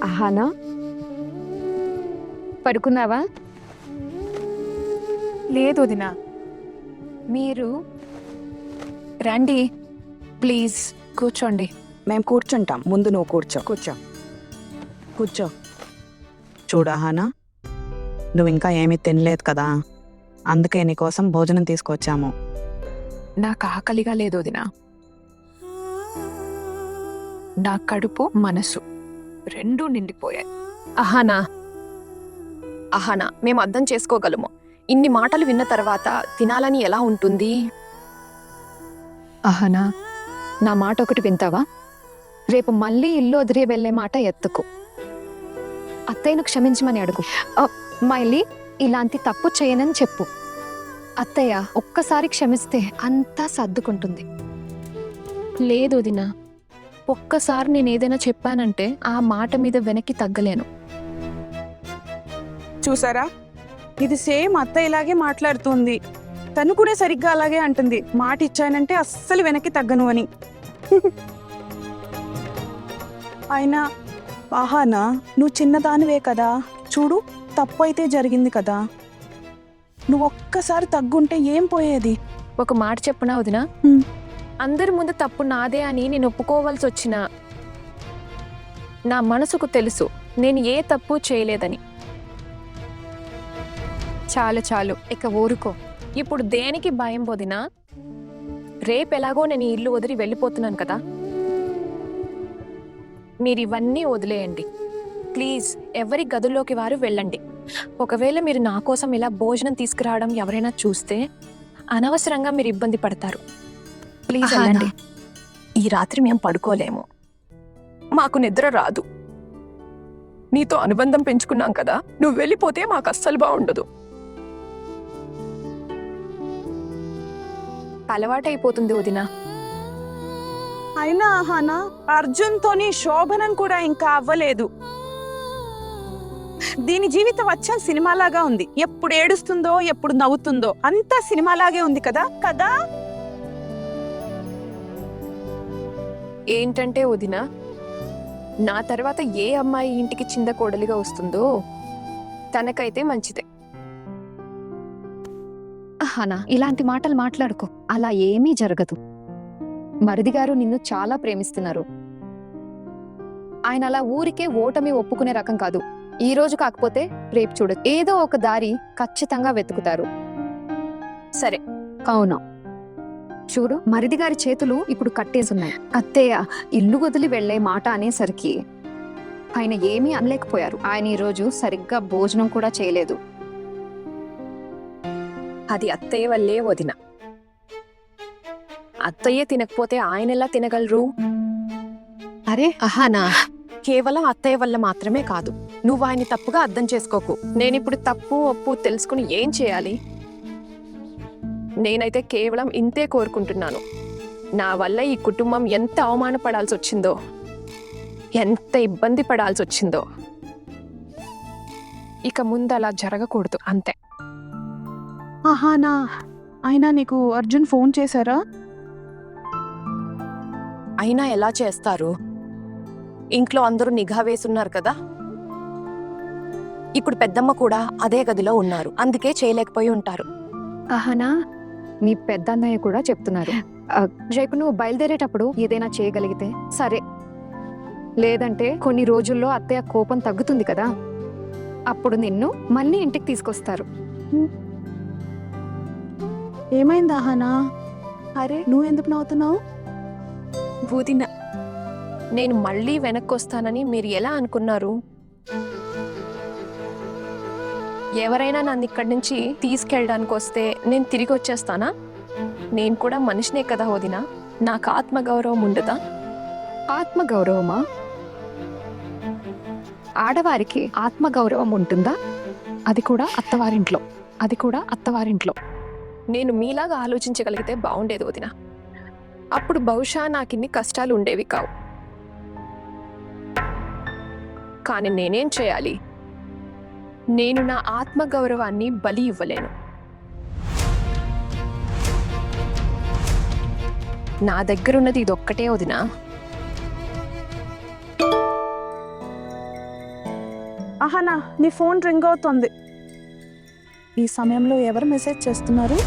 అహానా, పడుకున్నావా? లేదు వదిన. మీరు రండి, ప్లీజ్ కూర్చోండి. మేము కూర్చుంటాం, ముందు నువ్వు కూర్చో. కూర్చో. చూడు అహానా, నువ్వు ఇంకా ఏమీ తినలేదు కదా, అందుకే నీకోసం భోజనం తీసుకొచ్చాము. నాకు ఆకలిగా లేదు వదిన. నా కడుపు మనసు రెండూ నిండిపోయాయి. అహానా, మేము అర్థం చేసుకోగలము. ఇన్ని మాటలు విన్న తర్వాత తినాలని ఎలా ఉంటుంది? అహానా, నా మాట ఒకటి వింటావా? రేపు మళ్ళీ ఇల్లు వదిలి వెళ్ళే మాట ఎత్తుకు. అత్తయ్యను క్షమించమని అడుగు. మళ్ళీ ఇలాంటి తప్పు చేయనని చెప్పు. అత్తయ్య ఒక్కసారి క్షమిస్తే అంతా సర్దుకుంటుంది. లేదు వదిన, ఒక్కసారి నేను ఏదైనా చెప్పానంటే ఆ మాట మీద వెనక్కి తగ్గలేను. చూసారా, ఇది సేమ్ అత్త ఇలాగే మాట్లాడుతుంది. తను కూడా సరిగ్గా అలాగే అంటుంది, మాట ఇచ్చానంటే అస్సలు వెనక్కి తగ్గను అని. అయినా అహానా, నువ్వు చిన్నదానివే కదా, చూడు తప్పు అయితే జరిగింది కదా, నువ్వు ఒక్కసారి తగ్గుంటే ఏం పోయేది? ఒక మాట చెప్పనా వదిన? అందరి ముందు తప్పు నాదే అని నేను ఒప్పుకోవాల్సి వచ్చిన నా మనసుకు తెలుసు నేను ఏ తప్పు చేయలేదని. చాలు చాలు, ఇక ఊరుకో. ఇప్పుడు దేనికి భయం వదినా? రేపు ఎలాగో నేను ఈ ఇల్లు వదిలి వెళ్ళిపోతున్నాను కదా. మీరు ఇవన్నీ వదిలేయండి ప్లీజ్. ఎవరి గదుల్లోకి వారు వెళ్ళండి. ఒకవేళ మీరు నా కోసం ఇలా భోజనం తీసుకురావడం ఎవరైనా చూస్తే అనవసరంగా మీరు ఇబ్బంది పడతారు. ప్లీజ్ వెళ్ళండి. ఈ రాత్రి మేము పడుకోలేము, మాకు నిద్ర రాదు. నీతో అనుబంధం పెంచుకున్నాం కదా, నువ్వు వెళ్ళిపోతే మాకు అస్సలు బాగుండదు. అలవాటైపోతుంది వదినా. అయినా అహానా, అర్జున్తోని శోభనం కూడా ఇంకా అవ్వలేదు. దీని జీవితం వచ్చా సినిమాలాగా ఉంది. ఎప్పుడు ఏడుస్తుందో ఎప్పుడు నవ్వుతుందో అంతా సినిమాలాగే ఉంది కదా కదా. ఏంటంటే వదినా, నా తర్వాత ఏ అమ్మాయి ఇంటికి చింద కోడలిగా వస్తుందో తనకైతే మంచిదే. అహానా, ఇలాంటి మాటలు మాట్లాడుకో. అలా ఏమీ జరగదు. మరిది గారు నిన్ను చాలా ప్రేమిస్తున్నారు. ఆయన అలా ఊరికే ఓటమి ఒప్పుకునే రకం కాదు. ఈ రోజు కాకపోతే రేపు చూడు, ఏదో ఒక దారి ఖచ్చితంగా వెతుకుతారు. సరే. అవును, చూడు మరిది గారి చేతులు ఇప్పుడు కట్టేసున్నాయి. అత్తయ్య ఇల్లు వదిలి వెళ్లే మాట అనేసరికి ఆయన ఏమీ అనలేకపోయారు. ఆయన ఈ రోజు సరిగ్గా భోజనం కూడా చేయలేదు. అది అత్తయ్య వల్లే వదిన. అత్తయ్య తినకపోతే ఆయన ఎలా తినగలరు? అరే అహానా, కేవలం అత్తయ్య వల్ల మాత్రమే కాదు. నువ్వు ఆయన్ని తప్పుగా అర్థం చేసుకోకు. నేనిప్పుడు తప్పు ఒప్పు తెలుసుకుని ఏం చేయాలి? నేనైతే కేవలం ఇంతే కోరుకుంటున్నాను. నా వల్ల ఈ కుటుంబం ఎంత అవమానపడాల్సి వచ్చిందో, ఎంత ఇబ్బంది పడాల్సి వచ్చిందో, ఇక ముందు అలా జరగకూడదు, అంతే. అహానా, అయినా నీకు అర్జున్ ఫోన్ చేశారా? అయినా ఎలా చేస్తారు? ఇంట్లో అందరూ నిఘా వేసున్నారు కదా. ఇప్పుడు పెద్దమ్మ కూడా అదే గదిలో ఉన్నారు, అందుకే చేయలేకపోయి ఉంటారు. అహానా, నీ పెద్దన్నయ్య కూడా చెప్తున్నారు. రేపు నువ్వు బయలుదేరేటప్పుడు ఏదైనా చేయగలిగితే సరే, లేదంటే కొన్ని రోజుల్లో అత్తయ్య కోపం తగ్గుతుంది కదా, అప్పుడు నిన్ను మళ్ళీ ఇంటికి తీసుకొస్తారు. ఏమైంది అహానా? అరే నువ్వెందుకు నవ్వుతున్నావు? వదిన, నేను మళ్ళీ వెనక్కి వస్తానని మీరు ఎలా అనుకున్నారు? ఎవరైనా నన్ను ఇక్కడి నుంచి తీసుకెళ్ళడానికి వస్తే నేను తిరిగి వచ్చేస్తానా? నేను కూడా మనిషినే కదా వదిన, నాకు ఆత్మగౌరవం ఉండదా? ఆత్మగౌరవమా? ఆడవారికి ఆత్మగౌరవం ఉంటుందా? అది కూడా అత్తవారింట్లో. నేను మీలాగా ఆలోచించగలిగితే బాగుండేది వదిన. అప్పుడు బహుశా నాకిన్ని కష్టాలు ఉండేవి కావు. కానీ నేనేం చేయాలి? నేను నా ఆత్మగౌరవాన్ని బలి ఇవ్వలేను. నా దగ్గరున్నది ఇదొక్కటే వదినా. అహానా నీ ఫోన్ రింగ్ అవుతుంది. ఈ సమయంలో ఎవరు మెసేజ్ చేస్తున్నారు?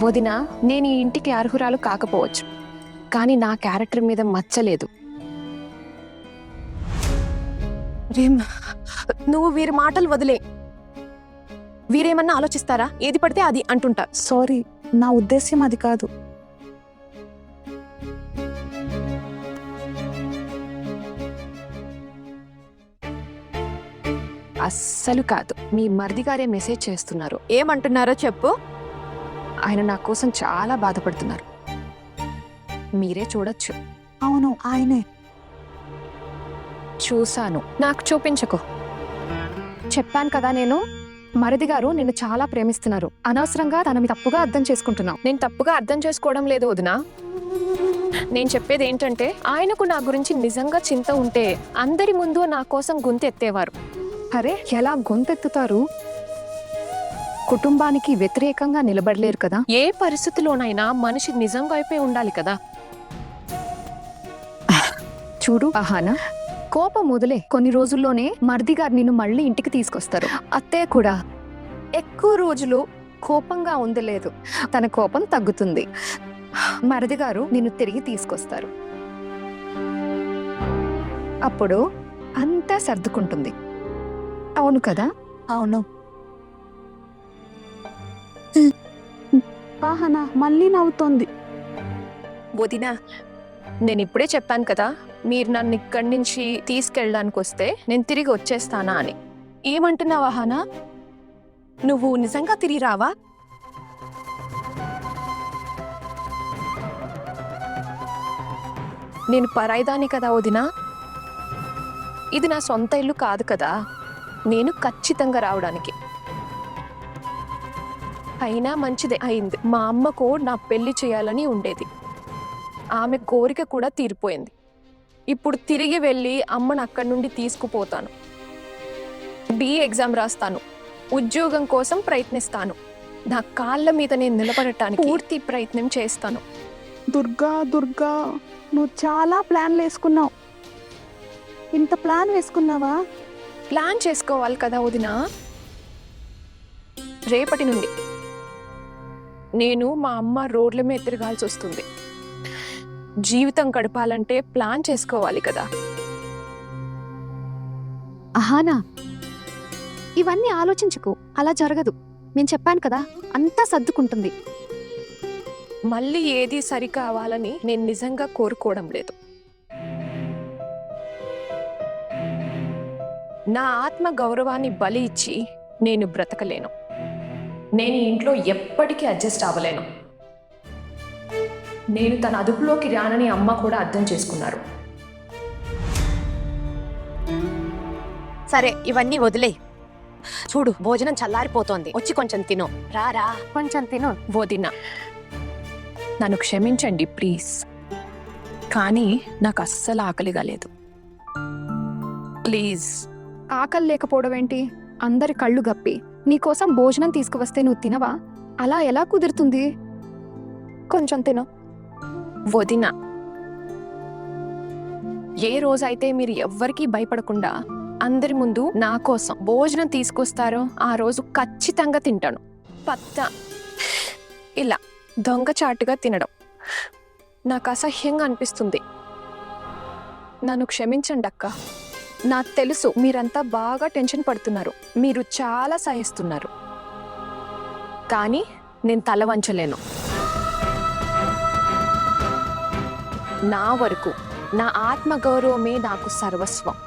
వదిన, నేను ఈ ఇంటికి అర్హురాలు కాకపోవచ్చు, కానీ నా క్యారెక్టర్ మీద మచ్చలేదు. నువ్వు వీరి మాటలు వదిలే. వీరేమన్నా ఆలోచిస్తారా? ఏది పడితే అది అంటుంటా. సారీ, నా ఉద్దేశ్యం అది కాదు. అస్సలు కాదు. మీ మరిది గారే మెసేజ్ చేస్తున్నారు. ఏమంటున్నారో చెప్పు. ఆయన నా కోసం చాలా బాధపడుతున్నారు. మీరే చూడొచ్చు. అవును, ఆయనే. చూశాను. నాకు చూపించకు. చెప్పాను కదా నేను, మరిది గారు నిన్ను చాలా ప్రేమిస్తున్నారు. అనవసరంగా తనని తప్పుగా అర్థం చేసుకుంటున్నావు. నేను తప్పుగా అర్థం చేసుకోవడం లేదు వదినా. నేను చెప్పేది ఏంటంటే, ఆయనకు నా గురించి నిజంగా చింత ఉంటే అందరి ముందు నా కోసం గొంతెత్తేవారు. అరే, ఎలా గొంతెత్తుతారు? కుటుంబానికి వ్యతిరేకంగా నిలబడలేరు కదా. ఏ పరిస్థితిలోనైనా మనిషి నిజంగా అయిపోయి ఉండాలి కదా. చూడు అహానా, కోపం మొదలే కొన్ని రోజుల్లోనే మరిది గారు నిన్ను మళ్ళీ ఇంటికి తీసుకొస్తారు. అత్తయ్య కూడా ఎక్కువ రోజులు కోపంగా ఉండలేదు. తన కోపం తగ్గుతుంది. మరిది గారు నిన్ను తిరిగి తీసుకొస్తారు. అప్పుడు అంతా సర్దుకుంటుంది. అవును కదా? అవును. అహానా మళ్ళీ నవ్వుతోంది. వదినా, నేను ఇప్పుడే చెప్పాను కదా, మీరు నన్ను ఇక్కడి నుంచి తీసుకెళ్ళడానికి వస్తే నేను తిరిగి వచ్చేస్తానా అని. ఏమంటున్నావా హానా? నువ్వు నిజంగా తిరిగి రావా? నేను పరాయిదాని కదా వదినా. ఇది నా సొంత ఇల్లు కాదు కదా. నేను ఖచ్చితంగా రావడానికి. అయినా మంచిదే అయింది. మా అమ్మకు నా పెళ్లి చేయాలని ఉండేది. ఆమె కోరిక కూడా తీరిపోయింది. ఇప్పుడు తిరిగి వెళ్ళి అమ్మను అక్కడి నుండి తీసుకుపోతాను. BA ఎగ్జామ్ రాస్తాను. ఉద్యోగం కోసం ప్రయత్నిస్తాను. నా కాళ్ళ మీద నేను నిలబడటానికి పూర్తి ప్రయత్నం చేస్తాను. దుర్గా, దుర్గా, నువ్వు చాలా ప్లాన్లు వేసుకున్నావు. ఇంత ప్లాన్ వేసుకున్నావా? ప్లాన్ చేసుకోవాలి కదా వదినా. రేపటి నుండి నేను మా అమ్మ రోడ్ల మీద తిరగాల్సి వస్తుంది. జీవితం గడపాలంటే ప్లాన్ చేసుకోవాలి కదా. అహానా, ఇవన్నీ ఆలోచించుకో. అలా జరగదు. నేను చెప్పాను కదా, అంతా సర్దుకుంటుంది. మళ్ళీ ఏది సరి కావాలని నేను నిజంగా కోరుకోవడం లేదు. నా ఆత్మ గౌరవాన్ని బలి ఇచ్చి నేను బ్రతకలేను. నేను ఈ ఇంట్లో ఎప్పటికీ అడ్జస్ట్ అవ్వలేను. నేను తన అదుపులోకి రానని అమ్మ కూడా అర్థం చేసుకున్నారు. సరే, ఇవన్నీ వదిలే. చూడు, భోజనం చల్లారిపోతోంది. వచ్చి కొంచెం తిను. రారా. కొంచెం తిను. వదినా, నన్ను క్షమించండి ప్లీజ్, కానీ నాకు అస్సలు ఆకలిగా లేదు. ప్లీజ్. ఆకలి లేకపోవడం ఏంటి? అందరి కళ్ళు గప్పి నీకోసం భోజనం తీసుకువస్తే నువ్వు తినవా? అలా ఎలా కుదురుతుంది? కొంచెం తిను. వదినా, ఏ రోజైతే మీరు ఎవ్వరికీ భయపడకుండా అందరి ముందు నా కోసం భోజనం తీసుకొస్తారో ఆ రోజు ఖచ్చితంగా తింటాను. పత్తా ఇలా దొంగచాటుగా తినడం నాకు అసహ్యంగా అనిపిస్తుంది. నన్ను క్షమించండి అక్క. నాకు తెలుసు మీరంతా బాగా టెన్షన్ పడుతున్నారు. మీరు చాలా సహిస్తున్నారు. కానీ నేను తల వంచలేను. నా వరకు నా ఆత్మగౌరవమే నాకు సర్వస్వం.